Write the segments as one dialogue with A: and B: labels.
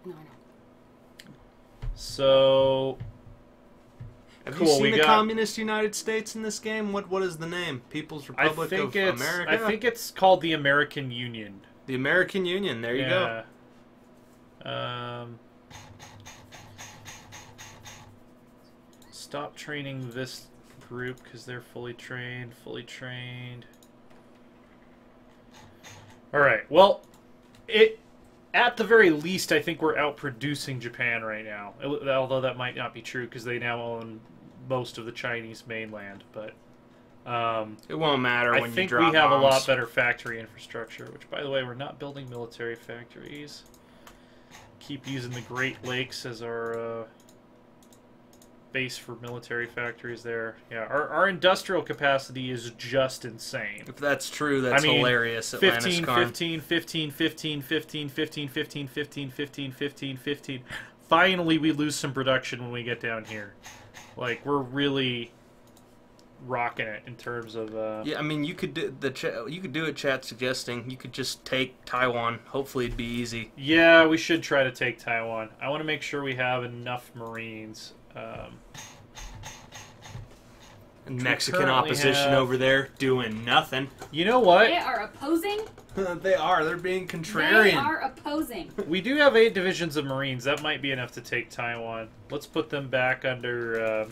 A: No, I know.
B: So...
C: Have you seen the Communist United States in this game? What is the name? People's Republic of America?
B: I think it's called the American Union.
C: The American Union. There you go.
B: Stop training this group because they're fully trained. Alright, well, at the very least, I think we're outproducing Japan right now. Although that might not be true because they now own most of the Chinese mainland. But
C: it won't matter when you drop bombs.
B: I think we have a lot better factory infrastructure, which, by the way, we're not building military factories. Keep using the Great Lakes as our base for military factories there. Yeah, our industrial capacity is just insane.
C: If that's true, that's hilarious.
B: 15, 15, 15, 15, 15, 15, 15, 15, 15, 15, 15. Finally, we lose some production when we get down here. Like, we're really rocking it in terms of...
C: Yeah, I mean, you could do you could do it, chat suggesting. You could just take Taiwan. Hopefully it'd be easy.
B: Yeah, we should try to take Taiwan. I want to make sure we have enough Marines.
C: Mexican opposition over there doing nothing.
B: You know what?
A: They are opposing?
C: They are. They're being contrarian.
A: They are opposing.
B: We do have 8 divisions of Marines. That might be enough to take Taiwan. Let's put them back under...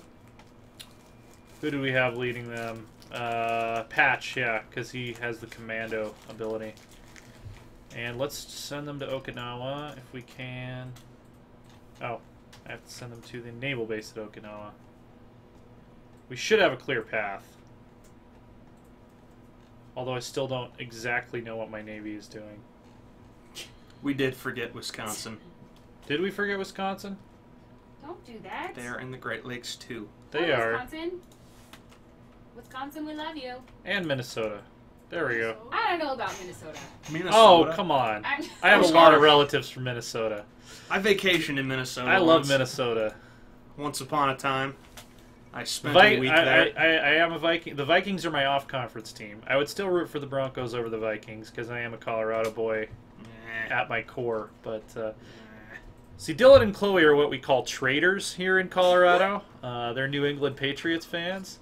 B: who do we have leading them? Patch, yeah, because he has the commando ability. And let's send them to Okinawa if we can. Oh, I have to send them to the naval base at Okinawa. We should have a clear path. Although I still don't exactly know what my navy is doing.
C: We did forget Wisconsin.
B: Did we forget Wisconsin?
A: Don't do that.
C: They're in the Great Lakes too.
B: They are.
A: Wisconsin. Wisconsin, we love you.
B: And Minnesota. There we go.
A: I don't know about Minnesota.
B: Oh, come on. I have a lot of relatives from Minnesota.
C: I vacationed in Minnesota.
B: I love Minnesota.
C: Once upon a time. I spent a week there.
B: I am a Viking. The Vikings are my off-conference team. I would still root for the Broncos over the Vikings because I am a Colorado boy at my core. But see, Dylan and Chloe are what we call traders here in Colorado. They're New England Patriots fans.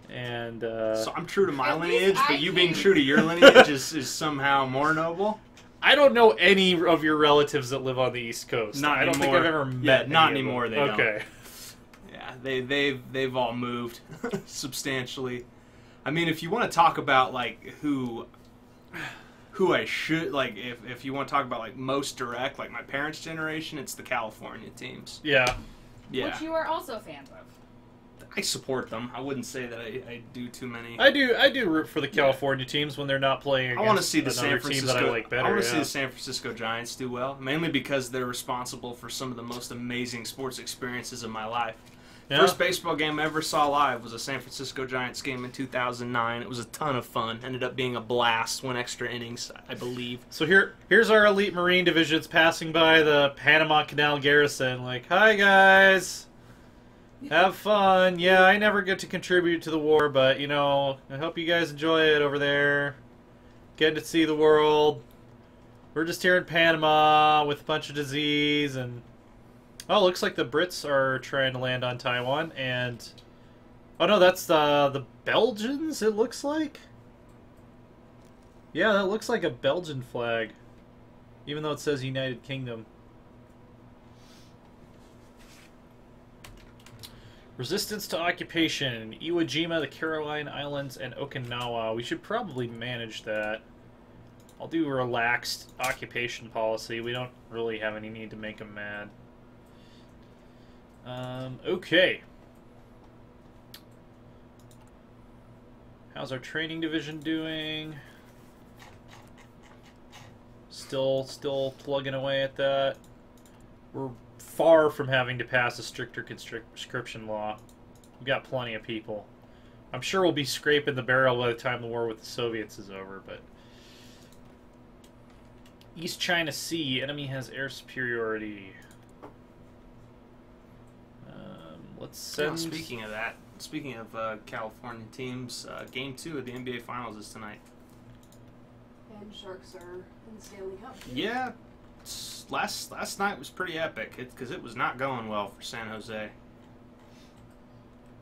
B: And
C: so I'm true to my lineage, but you being true to your lineage is somehow more noble.
B: I don't know any of your relatives that live on the East Coast.
C: Not
B: I don't
C: anymore.
B: think I've ever met.
C: Yeah, not anymore. They don't.
B: Okay.
C: Yeah, they've all moved substantially. I mean, if you want to talk about like who I should like, if you want to talk about like most direct, like my parents' generation, it's the California teams.
B: Yeah.
C: Yeah.
A: Which you are also fans of.
C: I support them. I wouldn't say that I do too many.
B: I do root for the California teams when they're not playing against
C: I want to see the San Francisco.
B: Team that I like better.
C: I want to see the San Francisco Giants do well, mainly because they're responsible for some of the most amazing sports experiences of my life.
B: Yeah.
C: First baseball game I ever saw live was a San Francisco Giants game in 2009. It was a ton of fun. Ended up being a blast. Went extra innings, I believe.
B: So here's our elite Marine divisions passing by the Panama Canal garrison. Like, hi guys. Have fun. Yeah, I never get to contribute to the war, but, you know, I hope you guys enjoy it over there. Getting to see the world. We're just here in Panama with a bunch of disease, and... Oh, looks like the Brits are trying to land on Taiwan, and... Oh, no, that's the Belgians, it looks like? Yeah, that looks like a Belgian flag. Even though it says United Kingdom. Resistance to occupation. Iwo Jima, the Caroline Islands, and Okinawa. We should probably manage that. I'll do a relaxed occupation policy. We don't really have any need to make them mad. Okay. How's our training division doing? Still plugging away at that. We're far from having to pass a stricter conscription law. We've got plenty of people. I'm sure we'll be scraping the barrel by the time the war with the Soviets is over, but... East China Sea. Enemy has air superiority. Let's send...
C: Speaking of that, speaking of California teams, Game 2 of the NBA Finals is tonight.
D: And Sharks are in the Stanley Cup.
C: Yeah. last night was pretty epic because it was not going well for San Jose.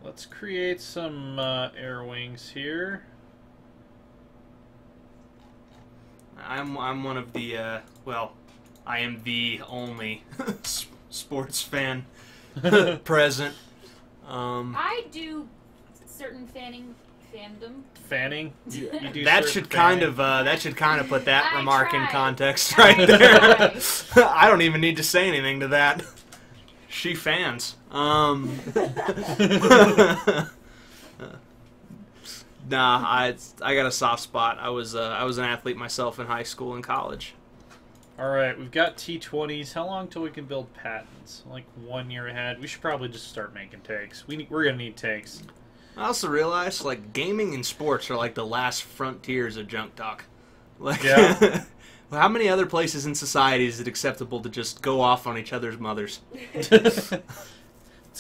B: Let's create some air wings here.
C: I'm one of the well, I am the only sports fan present.
A: I do certain fandom.
B: Fanning? You do
C: That
B: certain
C: should kind
B: fanning?
C: of put that
A: I
C: remark in
A: tried.
C: context
A: I
C: right there.
A: tried.
C: I don't even need to say anything to that. She fans. Nah, I got a soft spot. I was an athlete myself in high school and college.
B: Alright, we've got T-20s. How long till we can build patents? Like 1 year ahead? We should probably just start making tanks. We're gonna need tanks.
C: I also realized, like, gaming and sports are like the last frontiers of junk talk. Like,
B: Yeah.
C: how many other places in society is it acceptable to just go off on each other's mothers?
B: It's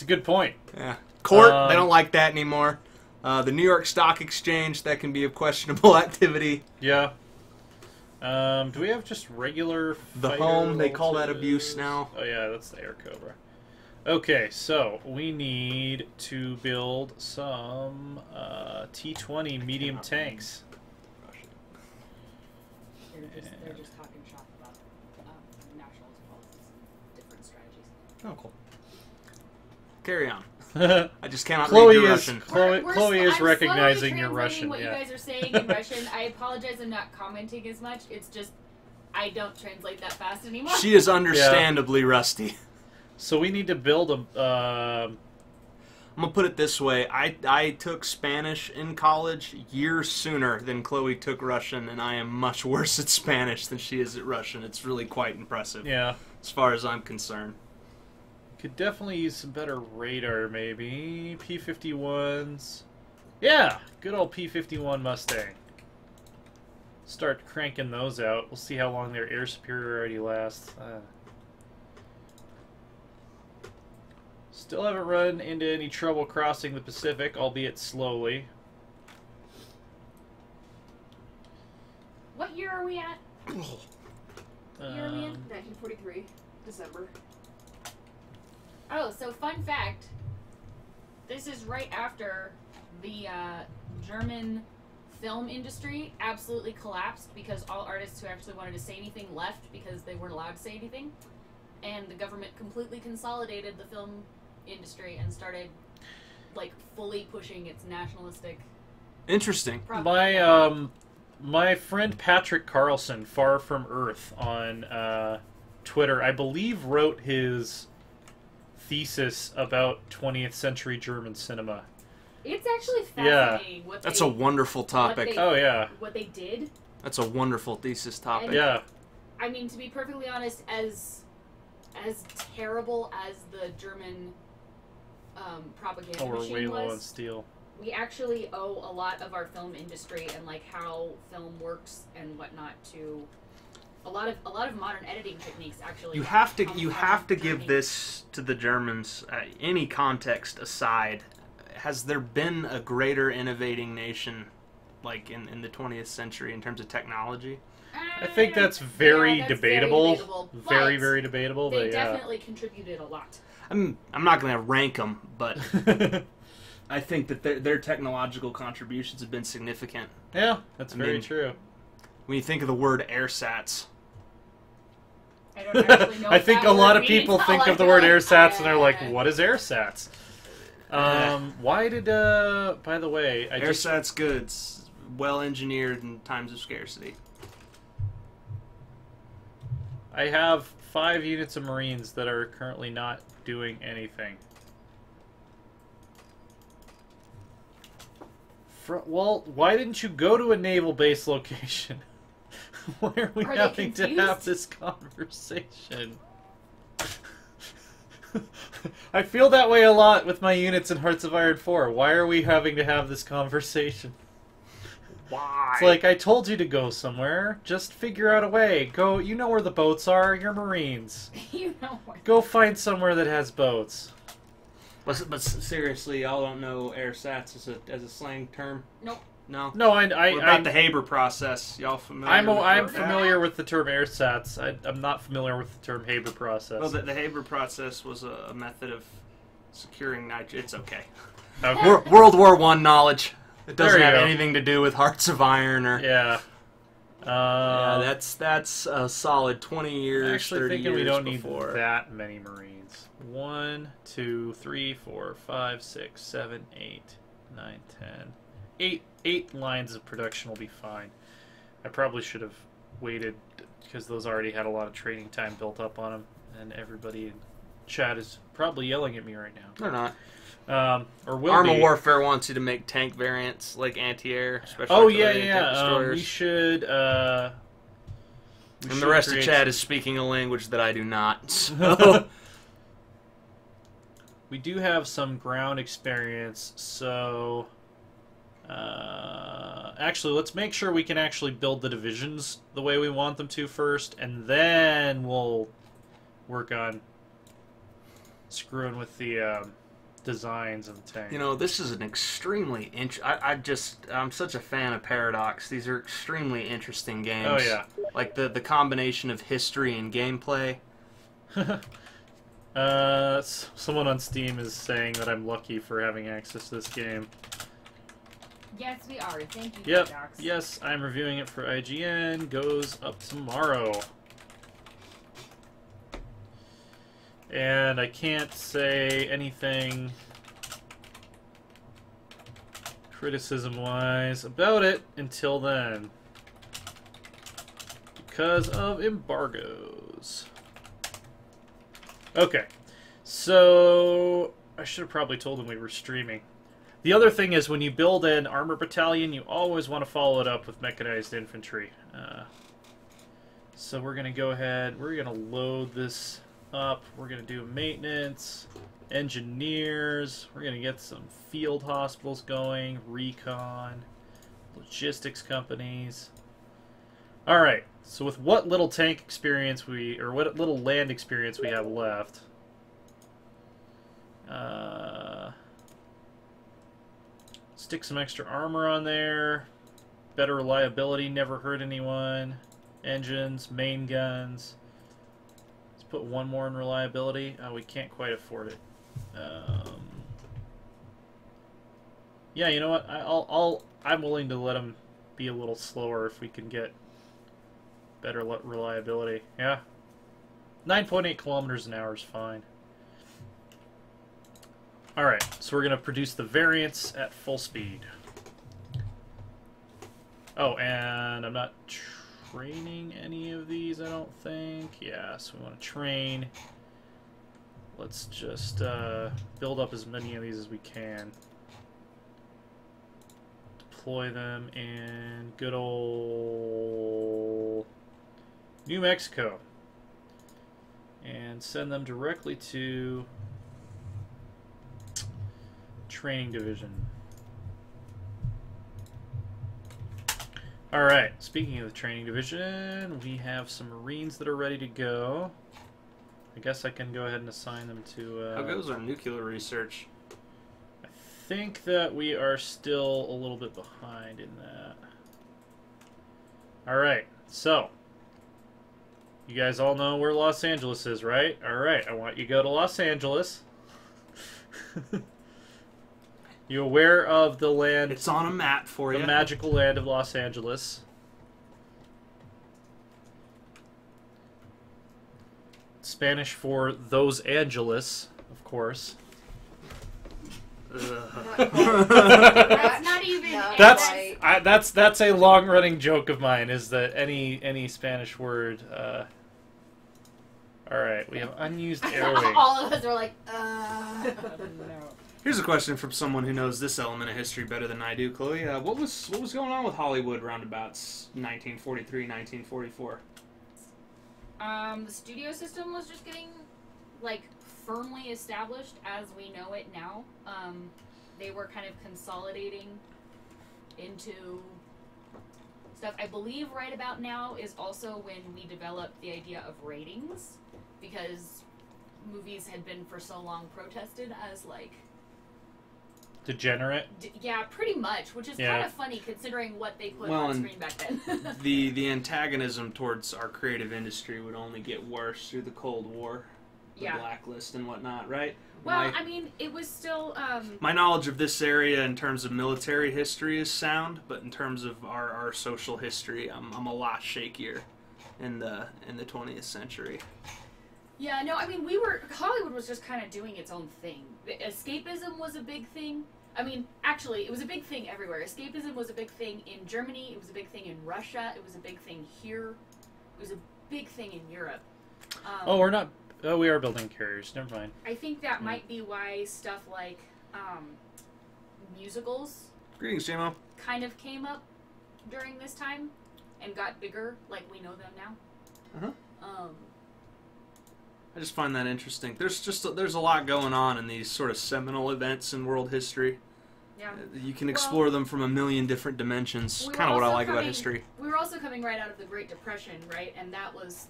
B: a good point.
C: Yeah. Court, they don't like that anymore. The New York Stock Exchange, that can be a questionable activity.
B: Yeah. Do we have just regular
C: The
B: fighter
C: home, they call that
B: ultimas?
C: abuse now.
B: Oh yeah, that's the Air Cobra. Okay, so we need to build some T-20 medium tanks.
A: They're just talking shop about national policies, different strategies.
C: Oh, cool. Carry on. I just cannot
B: Chloe
C: read your
B: is
C: Russian.
B: Chloe is
A: I'm
B: recognizing
A: slowly
B: your
A: translating
B: Russian.
A: what
B: Yeah.
A: you guys are saying in Russian. I apologize, I'm not commenting as much. It's just I don't translate that fast anymore.
C: She is understandably rusty.
B: So we need to build a.
C: I'm gonna put it this way: I took Spanish in college years sooner than Chloe took Russian, and I am much worse at Spanish than she is at Russian. It's really quite impressive,
B: Yeah.
C: as far as I'm concerned.
B: Could definitely use some better radar, maybe. P-51s. Yeah, good old P-51 Mustang. Start cranking those out. We'll see how long their air superiority lasts. Still haven't run into any trouble crossing the Pacific, albeit slowly.
A: What year are we at? What year are we in?
D: 1943, December.
A: Oh, so fun fact. This is right after the German film industry absolutely collapsed because all artists who actually wanted to say anything left because they weren't allowed to say anything. And the government completely consolidated the film industry and started, like, fully pushing its nationalistic
C: Interesting.
A: propaganda.
B: My friend Patrick Carlson, Far From Earth, on Twitter, I believe wrote his thesis about 20th century German cinema.
A: It's actually fascinating what
C: That's
A: they,
C: a wonderful topic.
A: they-
B: Oh, yeah.
A: what they did.
C: That's a wonderful thesis topic.
B: Yeah.
A: I mean, to be perfectly honest, as terrible as the German propaganda
B: Or way
A: machine
B: low on
A: was,
B: steel.
A: we actually owe a lot of our film industry and like how film works and whatnot to a lot of modern editing techniques. Actually,
C: You have to
A: come from
C: give
A: Germany.
C: this to the Germans. Any context aside, has there been a greater innovating nation, like in the 20th century, in terms of technology?
B: I think that's very
A: that's
B: debatable. Very,
A: but
B: very debatable,
A: They
B: but yeah.
A: definitely contributed a lot.
C: I'm not going to rank them, but I think that their technological contributions have been significant.
B: Yeah, that's
C: I
B: very
C: mean,
B: true.
C: When you think of the word airsats,
A: I don't actually know.
B: I
A: what
B: think
A: that
B: a lot
A: word
B: of
A: means.
B: people
A: I
B: think
A: like
B: of the
A: it,
B: word
A: like,
B: airsats and they're like, what is airsats?
C: Yeah.
B: Why did, by the way, I just...
C: airsats goods, well engineered in times of scarcity.
B: I have 5 units of Marines that are currently not doing anything. Well, why didn't you go to a naval base location? Why are we
A: Are they
B: having to
A: confused?
B: have this conversation? I feel that way a lot with my units in Hearts of Iron 4. Why are we having to have this conversation?
C: Why?
B: It's like, I told you to go somewhere. Just figure out a way. Go, you know where the boats are. You're Marines.
A: You know what?
B: Go find somewhere that has boats.
C: But seriously, y'all don't know airsats as a slang term?
A: Nope.
C: No.
B: No,
C: What about the Haber process? Y'all familiar?
B: I'm familiar with the term ersatz. I'm not familiar with the term Haber process.
C: Well, the Haber process was a method of securing nitrogen. It's okay.
B: Okay.
C: World War I knowledge. It doesn't
B: There you
C: have
B: go.
C: anything to do with Hearts of Iron or.
B: Yeah.
C: Yeah, that's a solid 20 years,
B: Actually
C: 30
B: thinking
C: years
B: we don't
C: before.
B: need that many Marines. 1, 2, 3, 4, 5, 6, 7, 8, 9, 10. 8 lines of production will be fine. I probably should have waited because those already had a lot of training time built up on them, and everybody in chat is probably yelling at me right now.
C: They're not.
B: Or will
C: Arma
B: be.
C: Warfare wants you to make tank variants like anti-air, especially
B: Oh
C: artillery and tank
B: yeah.
C: destroyers.
B: We should.
C: And
B: should
C: the rest of
B: create
C: chat is speaking a language that I do not. So.
B: We do have some ground experience, so actually let's make sure we can actually build the divisions the way we want them to first, and then we'll work on screwing with the designs of the tank.
C: You know, this is an extremely I'm such a fan of Paradox. These are extremely interesting games.
B: Oh yeah.
C: Like the combination of history and gameplay.
B: Someone on Steam is saying that I'm lucky for having access to this game.
A: Yes, we are. Thank you,
B: Yep.
A: Paradox.
B: Yes, I'm reviewing it for IGN. Goes up tomorrow. And I can't say anything criticism-wise about it until then. Because of embargoes. Okay. So, I should have probably told them we were streaming. The other thing is, when you build an armor battalion, you always want to follow it up with mechanized infantry. So we're going to go ahead, we're going to load this up, we're going to do maintenance, engineers, we're going to get some field hospitals going, recon, logistics companies. Alright, so with what little tank experience or what little land experience we have left, stick some extra armor on there, better reliability, never hurt anyone, engines, main guns. Let's put one more in reliability. We can't quite afford it. Yeah, you know what? I'm willing to let them be a little slower if we can get better reliability. Yeah, 9.8 kilometers an hour is fine. All right, so we're gonna produce the variants at full speed. Oh, and I'm not training any of these, I don't think. Yeah, so we want to train. Let's just build up as many of these as we can. Deploy them in good old New Mexico. And send them directly to Training Division. Alright, speaking of the Training Division, we have some Marines that are ready to go. I guess I can go ahead and assign them to...
C: How goes our nuclear research?
B: I think that we are still a little bit behind in that. Alright, so... You guys all know where Los Angeles is, right? Alright, I want you to go to Los Angeles. You aware of the land...
C: It's on a map for you.
B: The magical land of Los Angeles. Spanish for those Angeles, of course.
A: That's not even.
D: No.
B: That's a long-running joke of mine. Is that any Spanish word? All right, we have unused air wing.
A: All of us are like,
B: No.
C: Here's a question from someone who knows this element of history better than I do, Chloe. What was going on with Hollywood roundabouts 1943, 1944?
A: The studio system was just getting, like, firmly established as we know it now. They were kind of consolidating into stuff. I believe right about now is also when we developed the idea of ratings, because movies had been for so long protested as, like,
B: Degenerate.
A: Yeah, pretty much, which is kind of funny considering what they put on screen back then.
C: the antagonism towards our creative industry would only get worse through the Cold War, the blacklist and whatnot, right?
A: Well, I mean, it was still...
C: my knowledge of this area in terms of military history is sound, but in terms of our social history, I'm a lot shakier in the 20th century.
A: Yeah, no, I mean, Hollywood was just kind of doing its own thing. Escapism was a big thing. I mean, actually, it was a big thing everywhere. Escapism was a big thing in Germany. It was a big thing in Russia. It was a big thing here. It was a big thing in Europe.
B: We're not... Oh, we are building carriers. Never mind.
A: I think that might be why stuff like musicals...
C: Greetings, JMO.
A: ...kind of came up during this time and got bigger like we know them now.
C: Uh-huh. I just find that interesting. There's a lot going on in these sort of seminal events in world history.
A: Yeah.
C: You can explore them from a million different dimensions. Kind of what I like about history.
A: We were also coming right out of the Great Depression, right? And that was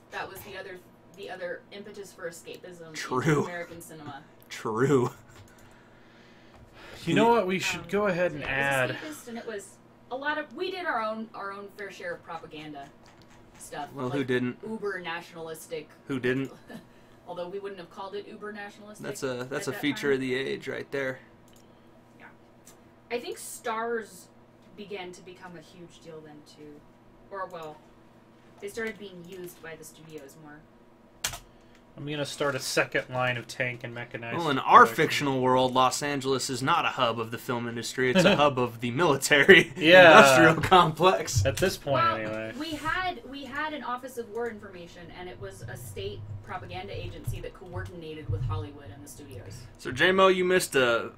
A: the other impetus for escapism in American cinema.
C: True.
B: You know what? We should go ahead and add.
A: It was escapist, and it was a lot of. We did our own fair share of propaganda stuff.
C: Well,
A: like
C: who didn't?
A: Uber nationalistic.
C: Who didn't?
A: Although we wouldn't have called it uber nationalistic.
C: That's a feature of the age right there.
A: Yeah. I think stars began to become a huge deal then too. Or well, they started being used by the studios more.
B: I'm going to start a second line of tank and mechanized.
C: Well, in our fictional world, Los Angeles is not a hub of the film industry. It's a hub of the military industrial complex.
B: At this point,
A: well,
B: anyway.
A: We had an Office of War Information, and it was a state propaganda agency that coordinated with Hollywood and the studios.
C: So, JMO, you missed a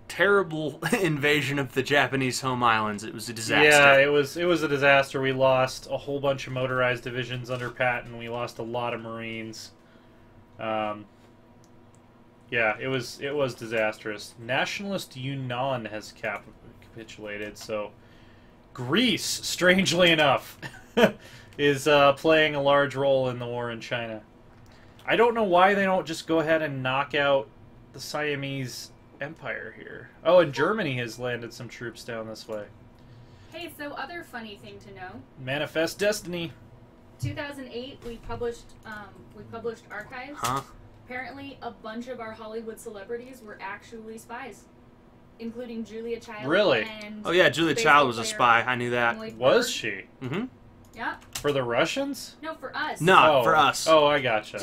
C: terrible invasion of the Japanese home islands. It was a disaster.
B: Yeah, it was a disaster. We lost a whole bunch of motorized divisions under Patton. We lost a lot of Marines. Yeah, it was disastrous. Nationalist Yunnan has capitulated, so Greece, strangely enough, is playing a large role in the war in China. I don't know why they don't just go ahead and knock out the Siamese Empire here. Oh, and Germany has landed some troops down this way.
A: Hey, so other funny thing to know.
B: Manifest Destiny.
A: 2008, we published archives.
C: Huh?
A: Apparently, a bunch of our Hollywood celebrities were actually spies, including Julia Child.
B: Really?
A: And
C: oh yeah, Julia Child was a spy. I knew that.
B: Was she?
C: Mm-hmm.
A: Yeah.
B: For the Russians?
A: No, for us.
C: No, for us.
B: Oh, I gotcha.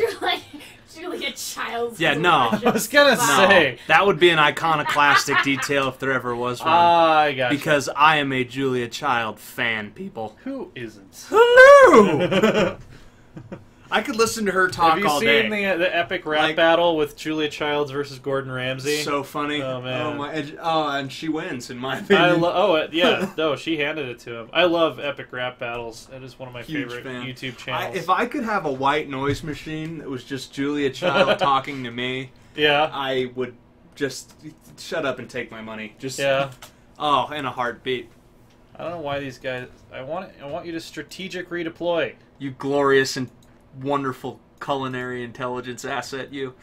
A: Julia Child's.
C: Yeah, no.
B: I was gonna say
C: that would be an iconoclastic detail if there ever was one.
B: I gotcha.
C: Because I am a Julia Child fan, people.
B: Who isn't?
C: Hello. I could listen to her talk all day.
B: Have you seen the epic rap battle with Julia Childs versus Gordon Ramsay?
C: So funny.
B: Oh man.
C: And she wins in my opinion.
B: No, she handed it to him. I love epic rap battles. That is one of my favorite YouTube channels.
C: If I could have a white noise machine that was just Julia Child talking to me, I would just shut up and take my money. Just in a heartbeat.
B: I don't know why these guys. I want you to strategic redeploy.
C: You glorious and wonderful culinary intelligence asset, you.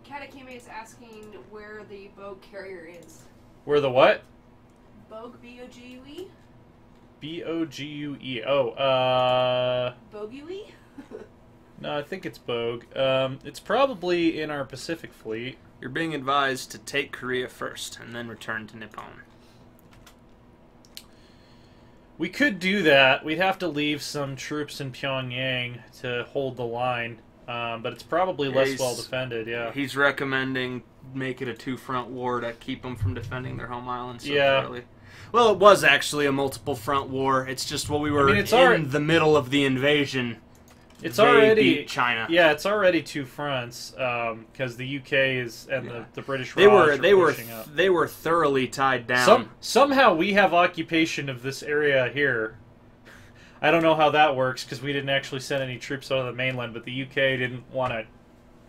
D: Katakime is asking where the Bogue carrier is.
B: Where the what?
D: Bogue, B-O-G-U-E?
B: B-O-G-U-E.
D: Bogue-U-E?
B: No, I think it's Bogue. It's probably in our Pacific Fleet.
C: You're being advised to take Korea first, and then return to Nippon.
B: We could do that. We'd have to leave some troops in Pyongyang to hold the line, but it's probably less well defended. Yeah,
C: he's recommending make it a two-front war to keep them from defending their home island so thoroughly. Well, it was actually a multiple-front war. It's just we were in the middle of the invasion.
B: It's already
C: beat China.
B: Yeah, it's already two fronts because the UK and the British Raj
C: they were thoroughly tied down.
B: Somehow we have occupation of this area here. I don't know how that works because we didn't actually send any troops out of the mainland, but the UK didn't want to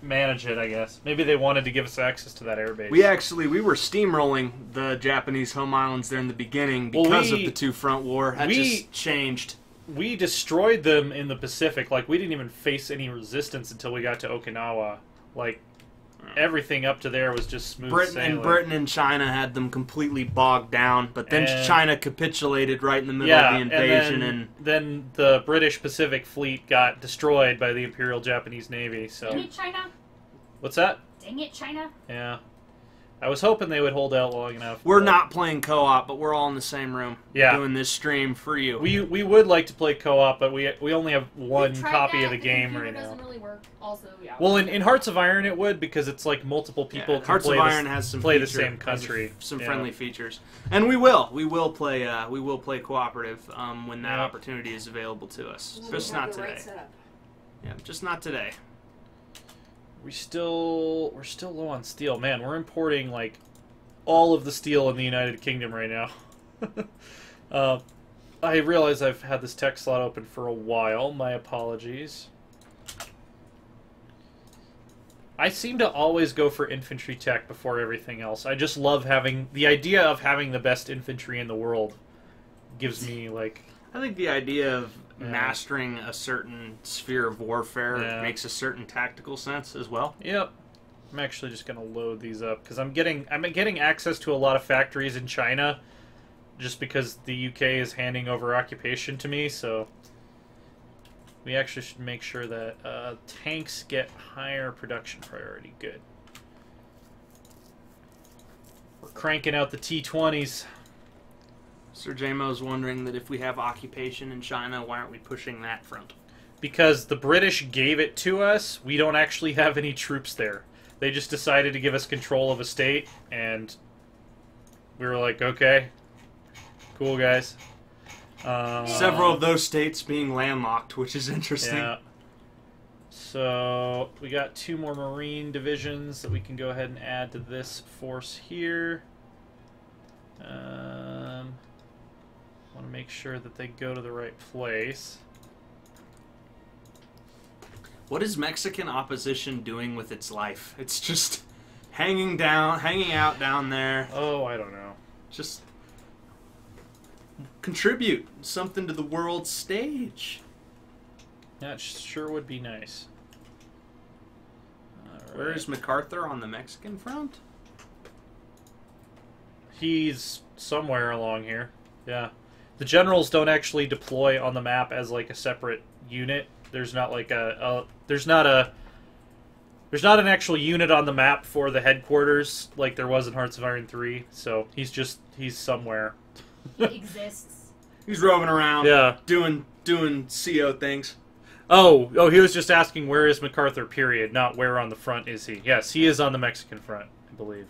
B: manage it. I guess maybe they wanted to give us access to that airbase.
C: We were steamrolling the Japanese home islands there in the beginning because of the two-front war. That just changed.
B: We destroyed them in the Pacific. Like, we didn't even face any resistance until we got to Okinawa. Like, everything up to there was just smooth sailing.
C: Britain and China had them completely bogged down, but then China capitulated right in the middle of the invasion, and
B: then the British Pacific Fleet got destroyed by the Imperial Japanese Navy. So
A: Dang it, China!
B: What's that?
A: Dang it, China!
B: Yeah. I was hoping they would hold out long enough.
C: We're not playing co-op, but we're all in the same room doing this stream for you.
B: We would like to play co-op, but we only have one copy of the game
A: right
B: right
A: now.
B: now.
A: Doesn't really work. Also, yeah.
B: Well, in Hearts of Iron it would, because it's like multiple people can
C: Hearts
B: play
C: of Iron has some
B: play the same country.
C: Some friendly features, and we will play cooperative when that opportunity is available to us. Just not today. Yeah, just not today.
B: We're still low on steel. Man, we're importing like all of the steel in the United Kingdom right now. I realize I've had this tech slot open for a while. My apologies. I seem to always go for infantry tech before everything else. I just love having the idea of having the best infantry in the world. Gives me like.
C: I think the idea of mastering a certain sphere of warfare makes a certain tactical sense as well.
B: Yep. I'm actually just gonna load these up because I'm getting access to a lot of factories in China, just because the UK is handing over occupation to me. So we actually should make sure that tanks get higher production priority. Good. We're cranking out the T-20s.
C: Sir Jamo's wondering that if we have occupation in China, why aren't we pushing that front?
B: Because the British gave it to us. We don't actually have any troops there. They just decided to give us control of a state, and we were like, okay, cool, guys.
C: Several of those states being landlocked, which is interesting.
B: Yeah. So we got 2 more Marine divisions that we can go ahead and add to this force here. Want to make sure that they go to the right place.
C: What is Mexican opposition doing with its life? It's just hanging out down there.
B: Oh, I don't know.
C: Just contribute something to the world stage.
B: That sure would be nice. All
C: Where
B: right.
C: is MacArthur on the Mexican front?
B: He's somewhere along here. Yeah. The generals don't actually deploy on the map as like a separate unit. There's not like there's not an actual unit on the map for the headquarters like there was in Hearts of Iron 3. So he's somewhere.
A: He exists.
C: He's roving around.
B: Yeah.
C: Doing CO things.
B: Oh, he was just asking where is MacArthur, period, not where on the front is he. Yes, he is on the Mexican front, I believe.